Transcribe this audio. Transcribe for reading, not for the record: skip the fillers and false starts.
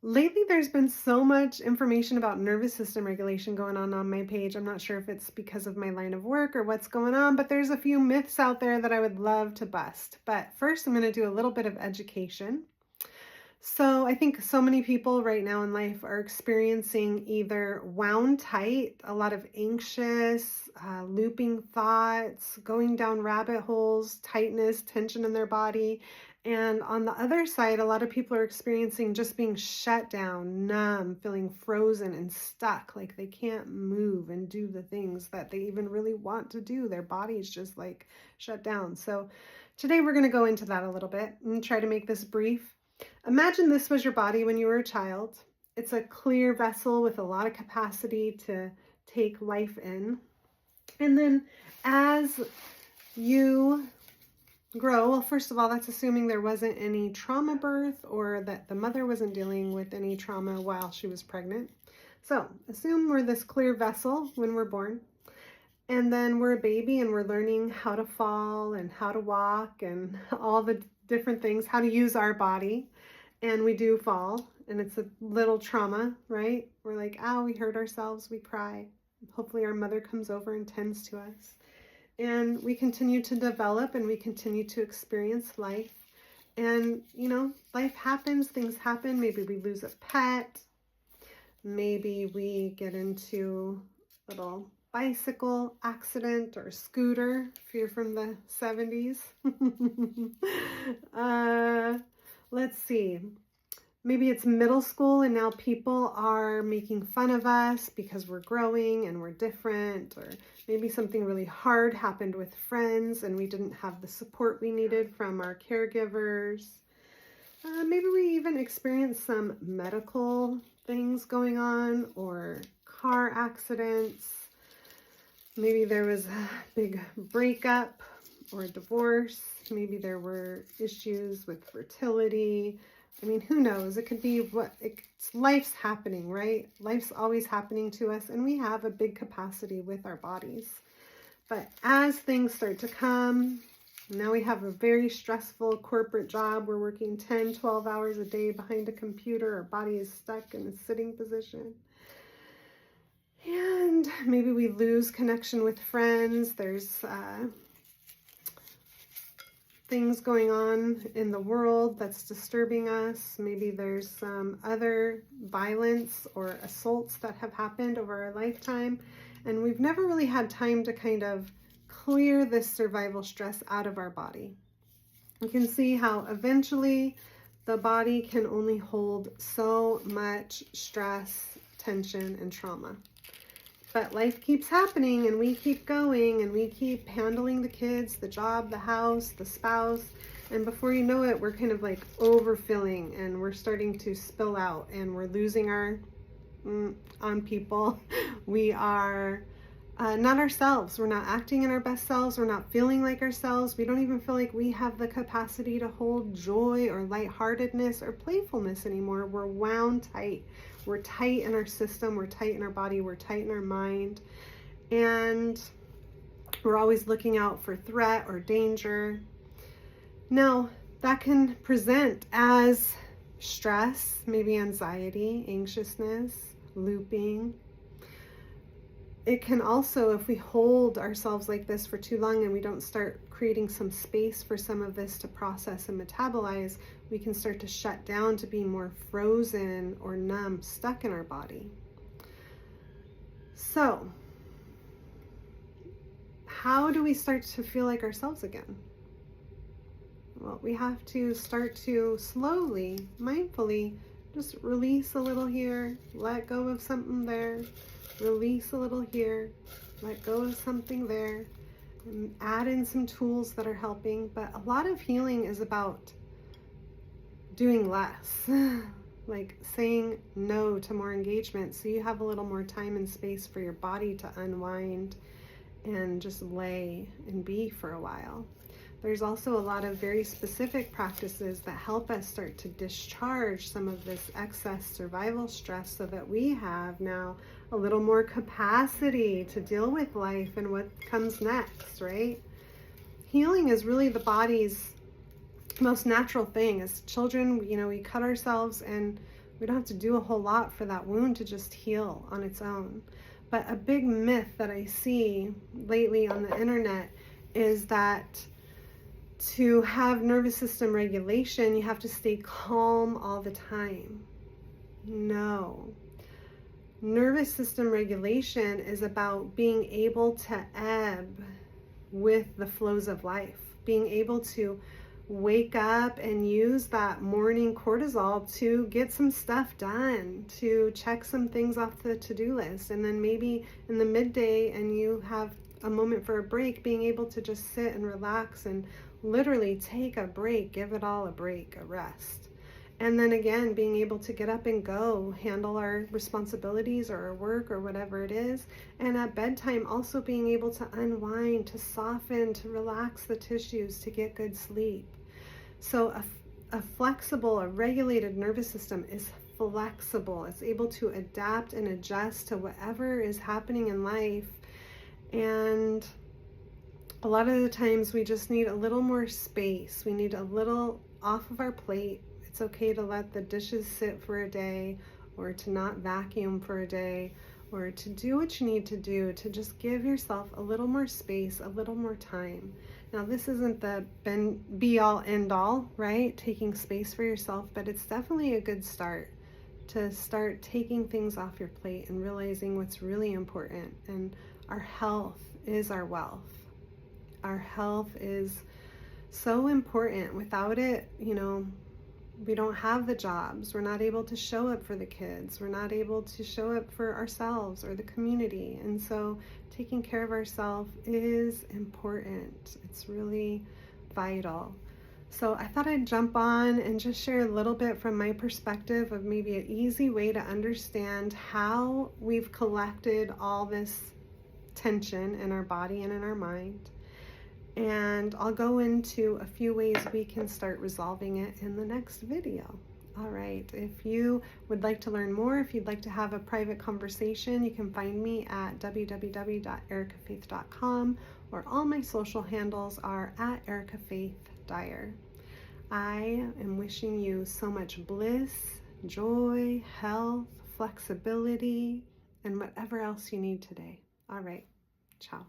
Lately, there's been so much information about nervous system regulation going on my page. I'm not sure if it's because of my line of work or what's going on, but there's a few myths out there that I would love to bust. But first, I'm going to do a little bit of education. So, I think so many people right now in life are experiencing either wound tight, a lot of anxious, looping thoughts, going down rabbit holes, tightness, tension in their body. And on the other side, a lot of people are experiencing just being shut down, numb, feeling frozen and stuck, like they can't move and do the things that they even really want to do. Their body's just like shut down. So, today we're going to go into that a little bit and try to make this brief. Imagine this was your body when you were a child. It's a clear vessel with a lot of capacity to take life in. And then as you grow, well, first of all, that's assuming there wasn't any trauma birth or that the mother wasn't dealing with any trauma while she was pregnant. So assume we're this clear vessel when we're born. And then we're a baby and we're learning how to fall and how to walk and all the different things, how to use our body. And we do fall, and it's a little trauma, right? We're like, ow, we hurt ourselves, we cry. Hopefully our mother comes over and tends to us. And we continue to develop and we continue to experience life. And, life happens, things happen. Maybe we lose a pet. Maybe we get into a little bicycle accident or scooter if you're from the 70s. Let's see. Maybe it's middle school and now people are making fun of us because we're growing and we're different, or maybe something really hard happened with friends and we didn't have the support we needed from our caregivers. Maybe we even experienced some medical things going on or car accidents. Maybe there was a big breakup or a divorce. Maybe there were issues with fertility. I mean, who knows? It could be life's happening, right? Life's always happening to us, and we have a big capacity with our bodies. But as things start to come, now we have a very stressful corporate job. We're working 10, 12 hours a day behind a computer. Our body is stuck in a sitting position. And maybe we lose connection with friends. There's things going on in the world that's disturbing us. Maybe there's some other violence or assaults that have happened over our lifetime, and we've never really had time to kind of clear this survival stress out of our body. You can see how eventually the body can only hold so much stress, tension, and trauma. But life keeps happening and we keep going and we keep handling the kids, the job, the house, the spouse. And before you know it, we're kind of like overfilling and we're starting to spill out and we're losing our on people. We are not ourselves. We're not acting in our best selves. We're not feeling like ourselves. We don't even feel like we have the capacity to hold joy or lightheartedness or playfulness anymore. We're wound tight. We're tight in our system. We're tight in our body. We're tight in our mind. And we're always looking out for threat or danger. Now, that can present as stress, maybe anxiety, anxiousness, looping. It can also, if we hold ourselves like this for too long and we don't start creating some space for some of this to process and metabolize, we can start to shut down to be more frozen or numb, stuck in our body. So, how do we start to feel like ourselves again? Well, we have to start to slowly, mindfully, just release a little here, let go of something there, release a little here, let go of something there, and add in some tools that are helping. But a lot of healing is about doing less, like saying no to more engagement so you have a little more time and space for your body to unwind and just lay and be for a while. There's also a lot of very specific practices that help us start to discharge some of this excess survival stress so that we have now a little more capacity to deal with life and what comes next, right? Healing is really the body's most natural thing. As children, we cut ourselves and We don't have to do a whole lot for that wound to just heal on its own. But a big myth that I see lately on the internet is that to have nervous system regulation, you have to stay calm all the time. No. Nervous system regulation is about being able to ebb with the flows of life, being able to wake up and use that morning cortisol to get some stuff done, to check some things off the to-do list. And then maybe in the midday and you have a moment for a break, being able to just sit and relax and literally take a break, give it all a break, a rest. And then again, being able to get up and go, handle our responsibilities or our work or whatever it is. And at bedtime, also being able to unwind, to soften, to relax the tissues, to get good sleep. So a flexible, a regulated nervous system is flexible. It's able to adapt and adjust to whatever is happening in life. And a lot of the times we just need a little more space. We need a little off of our plate. It's okay to let the dishes sit for a day, or to not vacuum for a day, or to do what you need to do to just give yourself a little more space, a little more time. Now, this isn't the be all end all, right? Taking space for yourself, but it's definitely a good start to start taking things off your plate and realizing what's really important. And our health is our wealth. Our health is so important. Without it, we don't have the jobs. We're not able to show up for the kids. We're not able to show up for ourselves or the community. And so taking care of ourselves is important. It's really vital. So I thought I'd jump on and just share a little bit from my perspective of maybe an easy way to understand how we've collected all this tension in our body and in our mind. And I'll go into a few ways we can start resolving it in the next video. All right, if you would like to learn more, if you'd like to have a private conversation, you can find me at www.ericafaith.com, or all my social handles are at ericafaithdyer. I am wishing you so much bliss, joy, health, flexibility, and whatever else you need today. All right, ciao.